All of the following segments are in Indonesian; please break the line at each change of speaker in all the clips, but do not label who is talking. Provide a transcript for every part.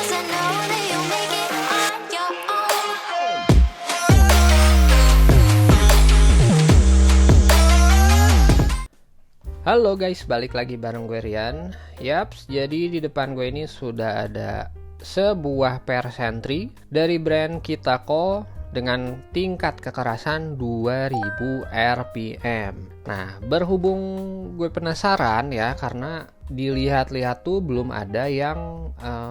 'cause I know that you'll make it on your own.
Halo guys, balik lagi bareng gue Rian. Yaps, jadi di depan gue ini sudah ada sebuah pair sentry dari brand Kitako dengan tingkat kekerasan 2000 RPM. Nah, berhubung gue penasaran ya, karena dilihat-lihat tuh belum ada yang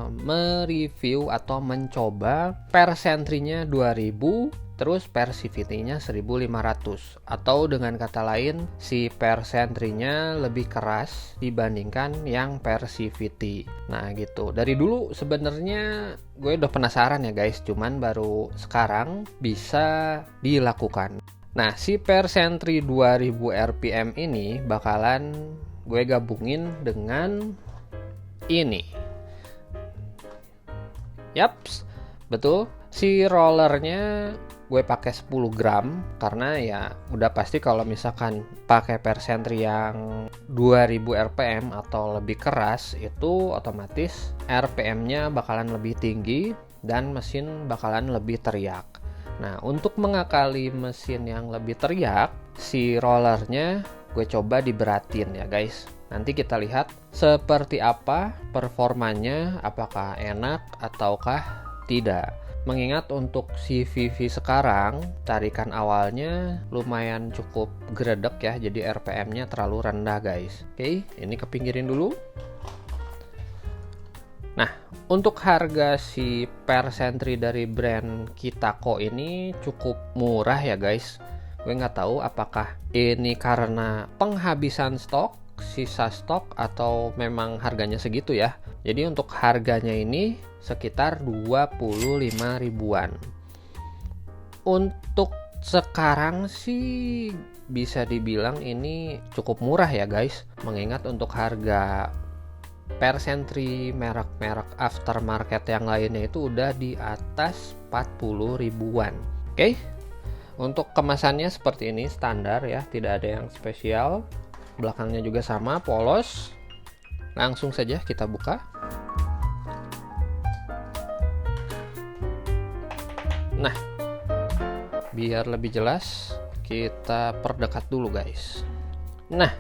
mereview atau mencoba pair sentry-nya 2000 terus persivity-nya 1500, atau dengan kata lain si pair sentry-nya lebih keras dibandingkan yang persivity. Nah gitu, dari dulu sebenarnya gue udah penasaran ya guys, cuman baru sekarang bisa dilakukan. Nah, si pair sentry 2000 RPM ini bakalan gue gabungin dengan ini. Yaps, betul, si rollernya gue pakai 10 gram karena ya udah pasti kalau misalkan pakai pair sentry yang 2000 RPM atau lebih keras itu otomatis RPM-nya bakalan lebih tinggi dan mesin bakalan lebih teriak. Nah, untuk mengakali mesin yang lebih teriak, si rollernya gue coba diberatin ya guys. Nanti kita lihat seperti apa performanya, apakah enak ataukah tidak. Mengingat untuk si VV sekarang tarikan awalnya lumayan cukup gredek ya, jadi RPM-nya terlalu rendah guys. Oke, ini kepinggirin dulu. Nah, untuk harga si pair sentry dari brand Kitako ini cukup murah ya guys. Gue nggak tahu apakah ini karena penghabisan stok, sisa stok, atau memang harganya segitu ya. Jadi untuk harganya ini sekitar 25 ribuan. Untuk sekarang sih bisa dibilang ini cukup murah ya guys, mengingat untuk harga pair sentry merek-merek aftermarket yang lainnya itu udah di atas 40 ribuan. Oke, untuk kemasannya seperti ini, standar ya, tidak ada yang spesial. Belakangnya juga sama, polos. Langsung saja kita buka. Nah, biar lebih jelas kita perdekat dulu guys. Nah,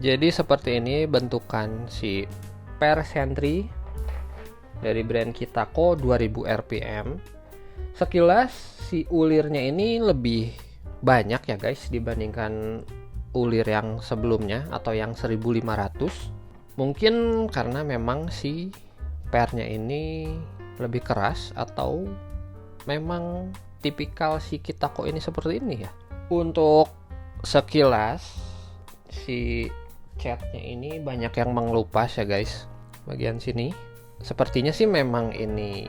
jadi seperti ini bentukan si pair sentry dari brand Kitako 2000 RPM. Sekilas si ulirnya ini lebih banyak ya guys dibandingkan ulir yang sebelumnya atau yang 1500. Mungkin karena memang si pairnya ini lebih keras, atau memang tipikal si Kitako ini seperti ini ya. Untuk sekilas si catnya ini banyak yang mengelupas ya guys, bagian sini. Sepertinya sih memang ini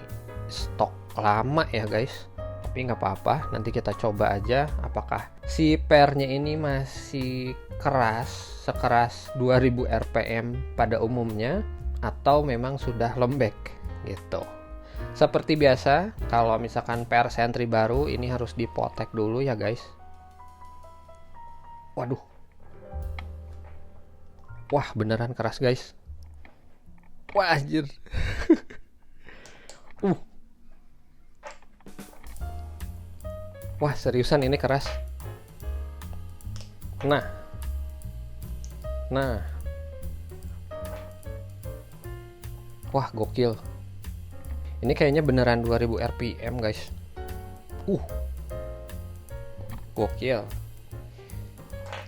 stok lama ya guys, tapi nggak apa-apa, nanti kita coba aja apakah si pairnya ini masih keras sekeras 2000 RPM pada umumnya atau memang sudah lembek gitu. Seperti biasa, kalau misalkan pair sentry baru ini harus dipotek dulu ya guys. Waduh, wah beneran keras guys. Wah anjir. Wah seriusan ini keras. Nah, wah gokil. Ini kayaknya beneran 2000 RPM guys. Gokil.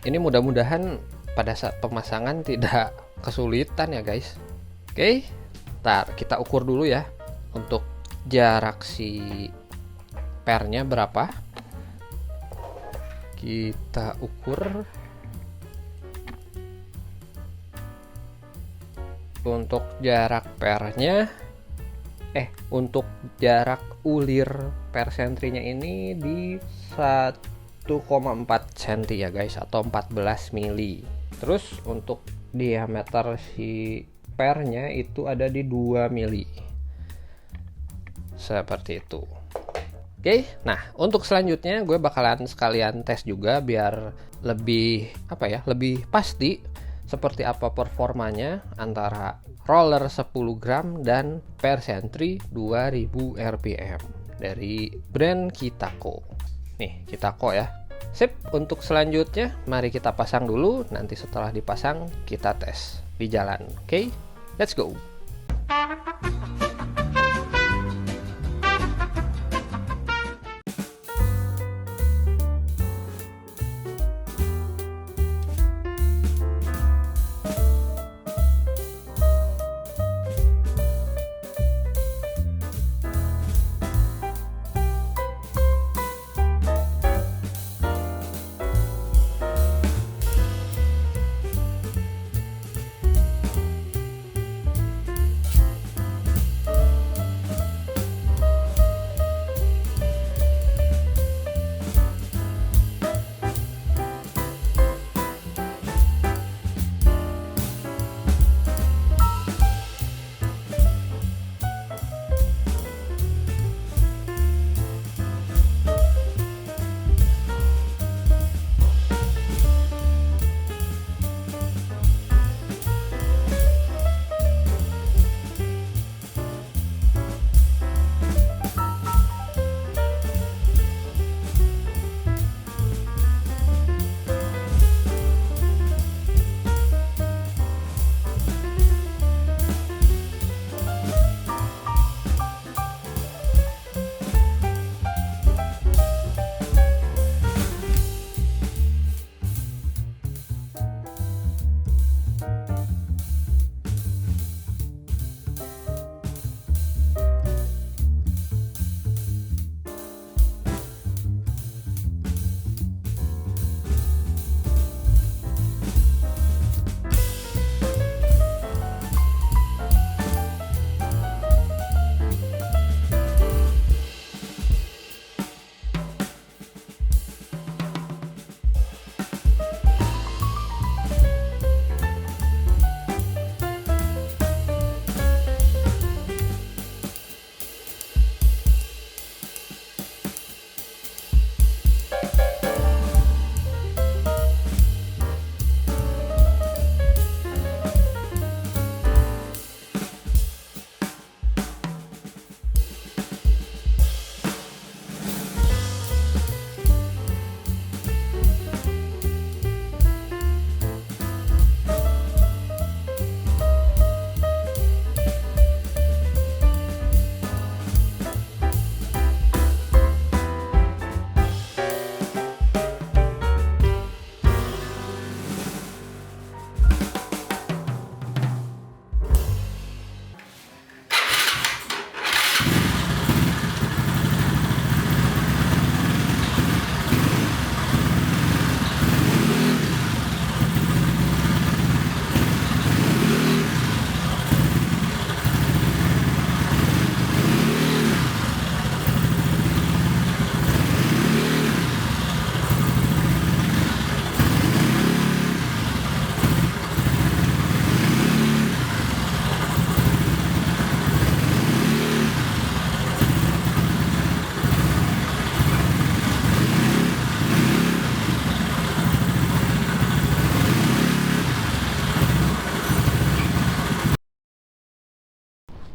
Ini mudah-mudahan pada saat pemasangan tidak kesulitan ya guys. Oke, ntar kita ukur dulu ya untuk jarak si pairnya berapa. Kita ukur untuk jarak pairnya, untuk jarak ulir pair sentry-nya ini di 1,4 cm ya guys, atau 14 mili. Terus untuk diameter si pairnya itu ada di 2 mili. Seperti itu. Oke, nah untuk selanjutnya gue bakalan sekalian tes juga biar lebih lebih pasti seperti apa performanya antara roller 10 gram dan Per Sentry 2000 rpm dari brand Kitako. Nih, Kitako ya. Sip, untuk selanjutnya mari kita pasang dulu, nanti setelah dipasang kita tes di jalan. Oke, let's go.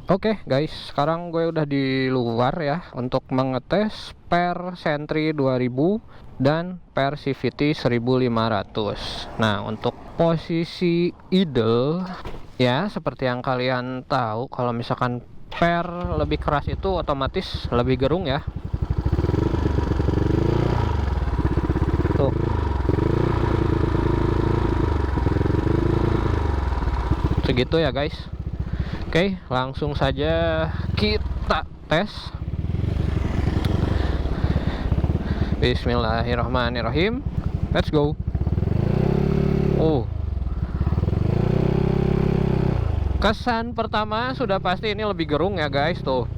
Oke guys, sekarang gue udah di luar ya untuk mengetes Per Sentry 2000 dan Per CVT 1500. Nah, untuk posisi idle ya seperti yang kalian tahu, kalau misalkan Per lebih keras itu otomatis lebih gerung ya. Tuh. Segitu ya guys. Oke, langsung saja kita tes. Bismillahirrahmanirrahim. Let's go. Kesan pertama sudah pasti ini lebih gerung ya guys, tuh.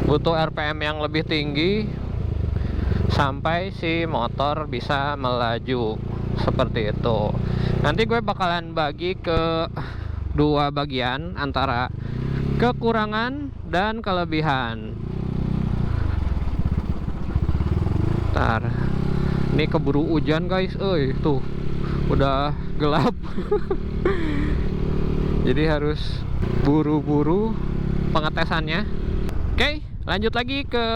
Butuh RPM yang lebih tinggi sampai si motor bisa melaju seperti itu. Nanti gue bakalan bagi ke dua bagian antara kekurangan dan kelebihan. Ntar ini keburu hujan guys, tuh udah gelap. Jadi harus buru-buru pengetesannya. Oke, lanjut lagi ke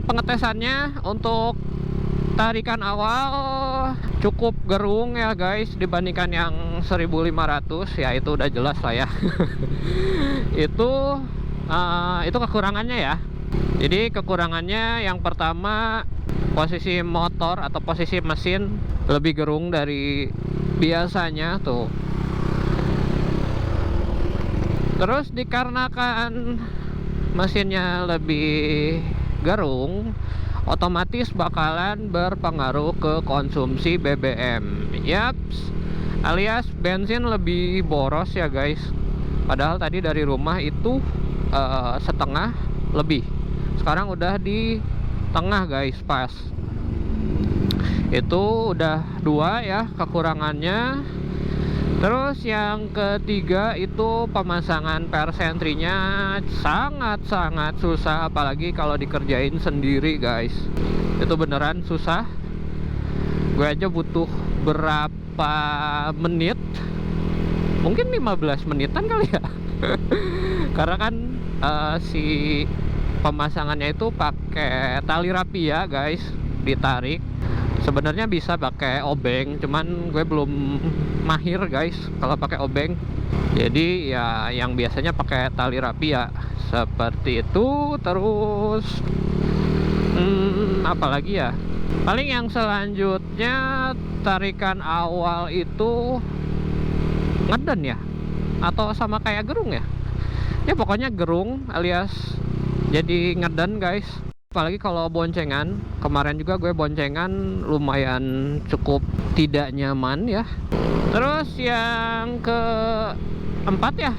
pengetesannya. Untuk tarikan awal cukup gerung ya guys, dibandingkan yang 1500 ya, itu udah jelas lah ya. Itu kekurangannya ya. Jadi kekurangannya yang pertama, posisi motor atau posisi mesin lebih gerung dari biasanya tuh. Terus dikarenakan mesinnya lebih gerung, otomatis bakalan berpengaruh ke konsumsi BBM. Yaps, alias bensin lebih boros ya guys. Padahal tadi dari rumah itu setengah lebih, sekarang udah di tengah guys, pas. Itu udah 2 ya kekurangannya. Terus yang ketiga itu pemasangan persentrinya sangat-sangat susah, apalagi kalau dikerjain sendiri guys. Itu beneran susah. Gue aja butuh berapa menit, mungkin 15 menitan kali ya. Karena kan si pemasangannya itu pakai tali rapi ya guys, ditarik. Sebenarnya bisa pakai obeng, cuman gue belum mahir guys kalau pakai obeng. Jadi ya yang biasanya pakai tali rapi ya, seperti itu. Terus apalagi ya, paling yang selanjutnya tarikan awal itu ngeden ya, atau sama kayak gerung ya. Ya pokoknya gerung alias jadi ngeden guys. Apalagi kalau boncengan, kemarin juga gue boncengan lumayan cukup tidak nyaman ya. Terus yang keempat ya,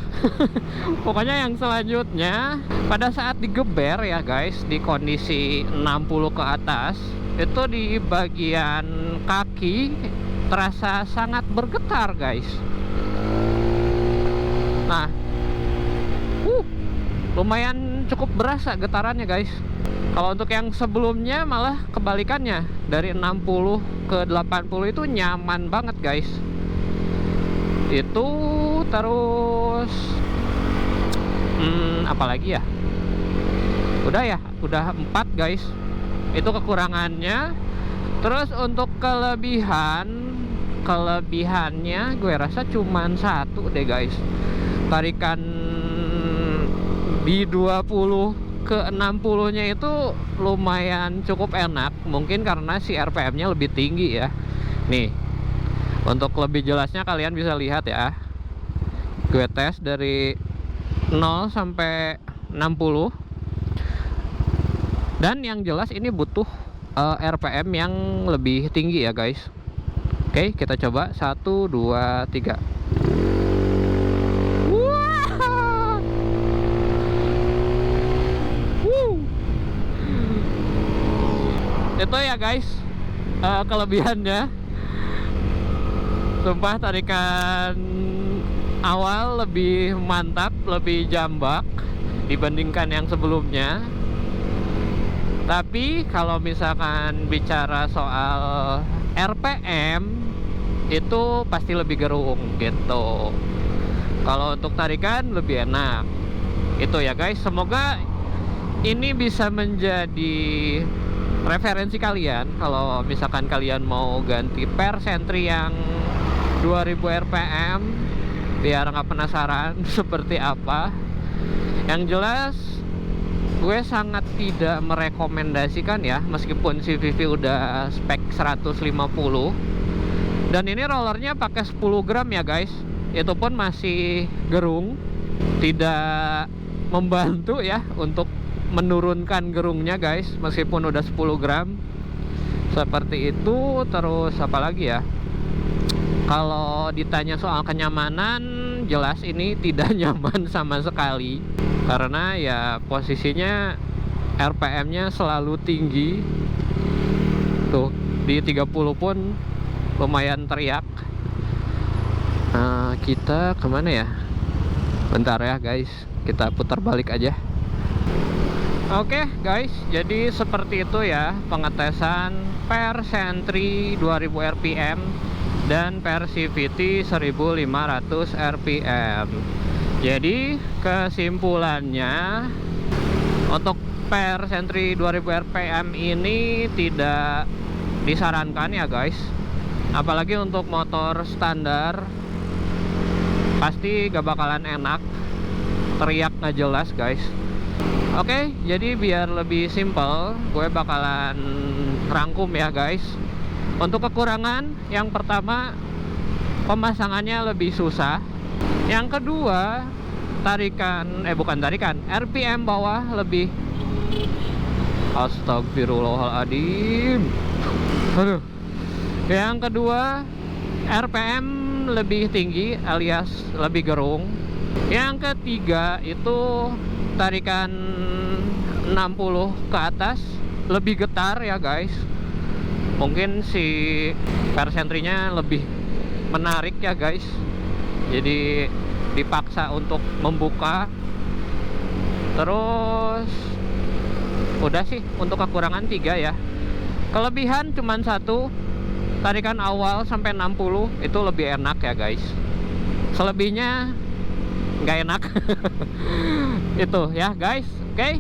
pokoknya yang selanjutnya pada saat digeber ya guys, di kondisi 60 ke atas, itu di bagian kaki terasa sangat bergetar guys. Nah, lumayan cukup berasa getarannya guys. Kalau untuk yang sebelumnya malah kebalikannya, dari 60 ke 80 itu nyaman banget guys. Itu terus apalagi ya, udah ya, udah 4 guys. Itu kekurangannya. Terus untuk kelebihannya gue rasa cuman 1 deh guys. Tarikan di 20 ke 60 nya itu lumayan cukup enak. Mungkin karena si RPM nya lebih tinggi ya. Nih, untuk lebih jelasnya kalian bisa lihat ya. Gue tes dari 0 sampai 60. Dan yang jelas ini butuh RPM yang lebih tinggi ya guys. Oke, kita coba 1, 2, 3. Itu ya guys kelebihannya. Sumpah tarikan awal lebih mantap, lebih jambak dibandingkan yang sebelumnya. Tapi kalau misalkan bicara soal RPM, itu pasti lebih gerung gitu. Kalau untuk tarikan lebih enak. Itu ya guys, semoga ini bisa menjadi referensi kalian kalau misalkan kalian mau ganti persentri yang 2000 RPM, biar nggak penasaran seperti apa. Yang jelas gue sangat tidak merekomendasikan ya, meskipun si Vivi udah spek 150. Dan ini rollernya pakai 10 gram ya guys. Itu pun masih gerung, tidak membantu ya untuk menurunkan gerungnya guys, meskipun udah 10 gram. Seperti itu. Terus apalagi ya, kalau ditanya soal kenyamanan, jelas ini tidak nyaman sama sekali. Karena ya posisinya RPM nya selalu tinggi. Tuh, di 30 pun lumayan teriak. Kita kemana ya? Bentar ya guys, kita putar balik aja. Oke guys, jadi seperti itu ya pengetesan persentri 2000 RPM dan versi VT 1500 rpm. Jadi kesimpulannya, untuk Per Sentry 2000 rpm ini tidak disarankan ya guys, apalagi untuk motor standar. Pasti gak bakalan enak, teriak nggak jelas guys. Oke, jadi biar lebih simple, gue bakalan rangkum ya guys. Untuk kekurangan, yang pertama, pemasangannya lebih susah. Yang kedua, RPM bawah lebih. Astagfirullahaladzim. Aduh. Yang kedua, RPM lebih tinggi alias lebih gerung. Yang ketiga itu tarikan 60 ke atas lebih getar ya guys. Mungkin si Per Sentry-nya lebih menarik ya guys, jadi dipaksa untuk membuka. Terus udah sih untuk kekurangan 3 ya. Kelebihan cuman 1, tarikan awal sampai 60 itu lebih enak ya guys. Selebihnya nggak enak. Itu ya guys. Oke,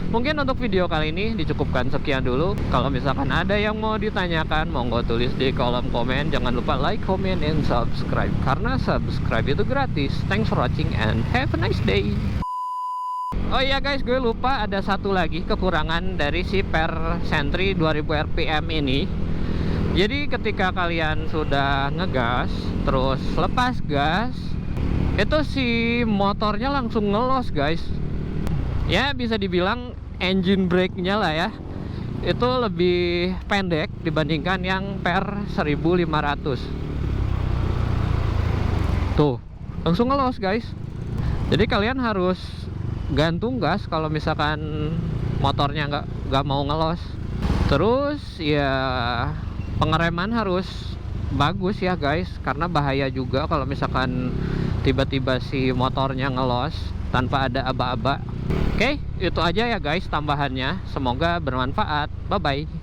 mungkin untuk video kali ini dicukupkan sekian dulu. Kalau misalkan ada yang mau ditanyakan, monggo tulis di kolom komen. Jangan lupa like, comment, and subscribe, karena subscribe itu gratis. Thanks for watching and have a nice day. Oh iya guys, gue lupa ada satu lagi kekurangan dari si Per Sentry 2000 rpm ini. Jadi ketika kalian sudah ngegas terus lepas gas, itu si motornya langsung ngelos guys. Ya bisa dibilang engine brake-nya lah ya, itu lebih pendek dibandingkan yang Per 1500. Tuh, langsung ngelos guys. Jadi kalian harus gantung gas kalau misalkan motornya nggak mau ngelos. Terus ya pengereman harus bagus ya guys, karena bahaya juga kalau misalkan tiba-tiba si motornya ngelos tanpa ada aba-aba. Oke, itu aja ya guys tambahannya. Semoga bermanfaat. Bye bye.